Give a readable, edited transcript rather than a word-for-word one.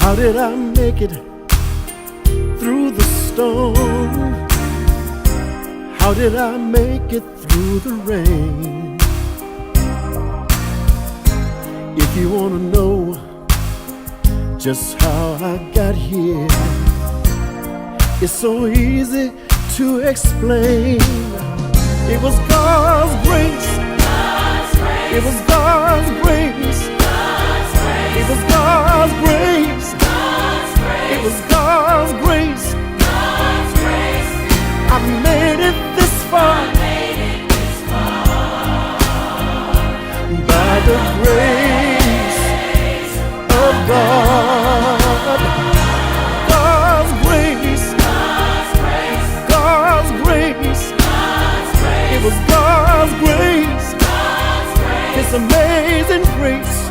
How did I make it through the storm? How did I make it through the rain? If you want to know just how I got here, it's so easy to explain. It was God's grace. It was God's grace. It was God's grace. It was God's grace. I made it this far by the grace of God. God's grace. God's grace. It was God's grace. His amazing grace.